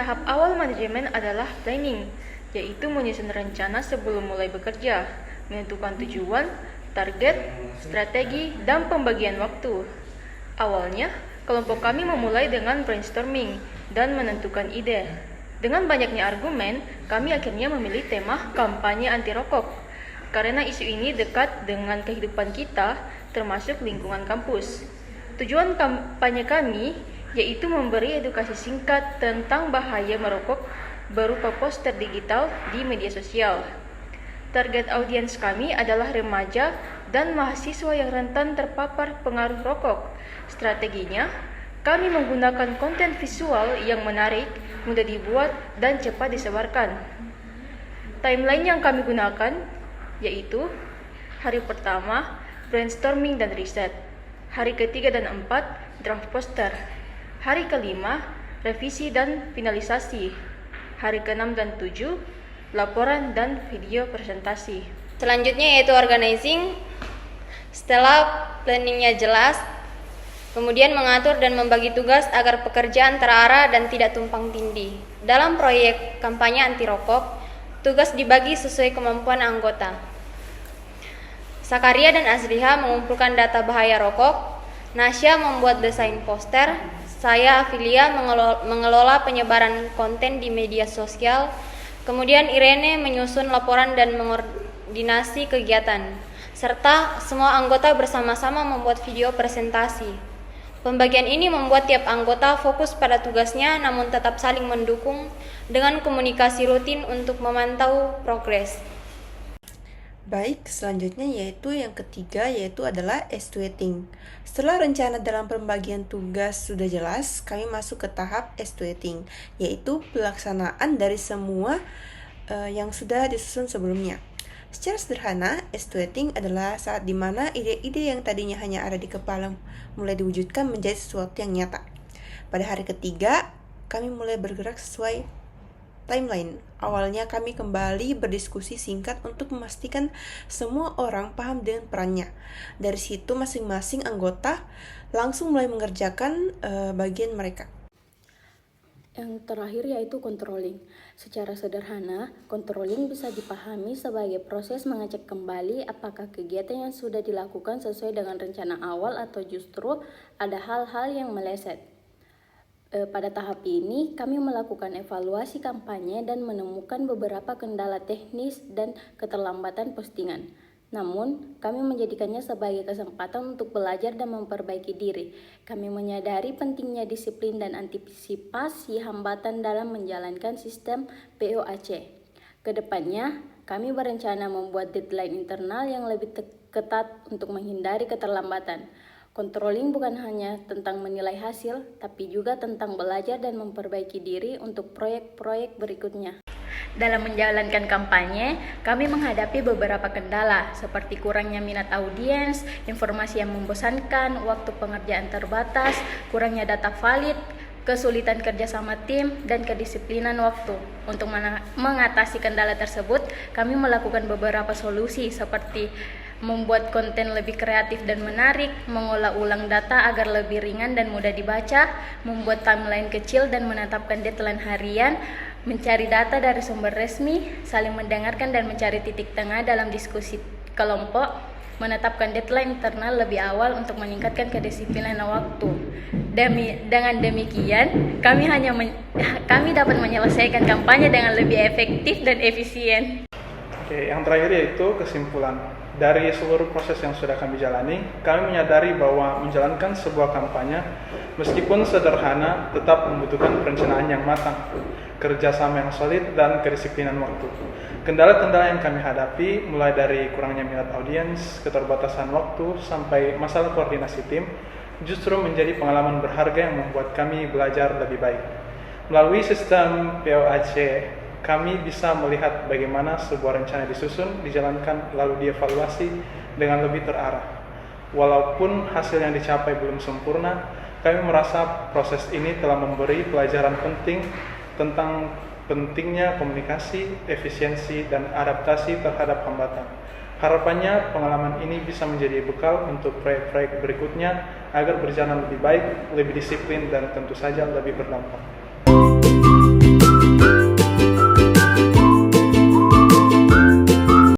Tahap awal manajemen adalah planning, yaitu menyusun rencana sebelum mulai bekerja, menentukan tujuan, target, strategi, dan pembagian waktu. Awalnya, kelompok kami memulai dengan brainstorming dan menentukan ide. Dengan banyaknya argumen, kami akhirnya memilih tema kampanye anti rokok. Karena isu ini dekat dengan kehidupan kita, termasuk lingkungan kampus. Tujuan kampanye kami yaitu memberi edukasi singkat tentang bahaya merokok berupa poster digital di media sosial. Target audiens kami adalah remaja dan mahasiswa yang rentan terpapar pengaruh rokok. Strateginya, kami menggunakan konten visual yang menarik, mudah dibuat, dan cepat disebarkan. Timeline yang kami gunakan yaitu hari pertama, brainstorming dan riset. Hari ketiga dan empat, draft poster. Hari kelima, revisi dan finalisasi. Hari keenam dan tujuh, laporan dan video presentasi. Selanjutnya yaitu organizing. Setelah planningnya jelas, kemudian mengatur dan membagi tugas agar pekerjaan terarah dan tidak tumpang tindih. Dalam proyek kampanye anti rokok, tugas dibagi sesuai kemampuan anggota. Sakaria dan Azriha mengumpulkan data bahaya rokok, Nasya membuat desain poster, saya Afilia mengelola penyebaran konten di media sosial, kemudian Irene menyusun laporan dan mengordinasi kegiatan, serta semua anggota bersama-sama membuat video presentasi. Pembagian ini membuat tiap anggota fokus pada tugasnya namun tetap saling mendukung dengan komunikasi rutin untuk memantau progres. Baik, selanjutnya yaitu yang ketiga yaitu adalah estimating. Setelah rencana dalam pembagian tugas sudah jelas, kami masuk ke tahap estimating, yaitu pelaksanaan dari semua yang sudah disusun sebelumnya. Secara sederhana, estimating adalah saat dimana ide-ide yang tadinya hanya ada di kepala mulai diwujudkan menjadi sesuatu yang nyata. Pada hari ketiga, kami mulai bergerak sesuai timeline. Awalnya kami kembali berdiskusi singkat untuk memastikan semua orang paham dengan perannya. Dari situ masing-masing anggota langsung mulai mengerjakan bagian mereka. Yang terakhir yaitu controlling. Secara sederhana, controlling bisa dipahami sebagai proses mengecek kembali apakah kegiatan yang sudah dilakukan sesuai dengan rencana awal atau justru ada hal-hal yang meleset. Pada tahap ini, kami melakukan evaluasi kampanye dan menemukan beberapa kendala teknis dan keterlambatan postingan. Namun, kami menjadikannya sebagai kesempatan untuk belajar dan memperbaiki diri. Kami menyadari pentingnya disiplin dan antisipasi hambatan dalam menjalankan sistem POAC. Kedepannya, kami berencana membuat deadline internal yang lebih ketat untuk menghindari keterlambatan. Controlling bukan hanya tentang menilai hasil, tapi juga tentang belajar dan memperbaiki diri untuk proyek-proyek berikutnya. Dalam menjalankan kampanye, kami menghadapi beberapa kendala seperti kurangnya minat audiens, informasi yang membosankan, waktu pengerjaan terbatas, kurangnya data valid, kesulitan kerjasama tim, dan kedisiplinan waktu. Untuk mengatasi kendala tersebut, kami melakukan beberapa solusi seperti membuat konten lebih kreatif dan menarik, mengolah ulang data agar lebih ringan dan mudah dibaca, membuat timeline kecil dan menetapkan deadline harian, mencari data dari sumber resmi, saling mendengarkan dan mencari titik tengah dalam diskusi kelompok, menetapkan deadline internal lebih awal untuk meningkatkan kedisiplinan waktu. Dengan demikian, kami dapat menyelesaikan kampanye dengan lebih efektif dan efisien. Oke, yang terakhir yaitu kesimpulan. Dari seluruh proses yang sudah kami jalani, kami menyadari bahwa menjalankan sebuah kampanye, meskipun sederhana, tetap membutuhkan perencanaan yang matang, kerjasama yang solid, dan kedisiplinan waktu. Kendala-kendala yang kami hadapi, mulai dari kurangnya minat audiens, keterbatasan waktu, sampai masalah koordinasi tim, justru menjadi pengalaman berharga yang membuat kami belajar lebih baik. Melalui sistem POAC, kami bisa melihat bagaimana sebuah rencana disusun, dijalankan, lalu dievaluasi dengan lebih terarah. Walaupun hasil yang dicapai belum sempurna, kami merasa proses ini telah memberi pelajaran penting tentang pentingnya komunikasi, efisiensi, dan adaptasi terhadap hambatan. Harapannya pengalaman ini bisa menjadi bekal untuk proyek-proyek berikutnya agar berjalan lebih baik, lebih disiplin, dan tentu saja lebih berdampak.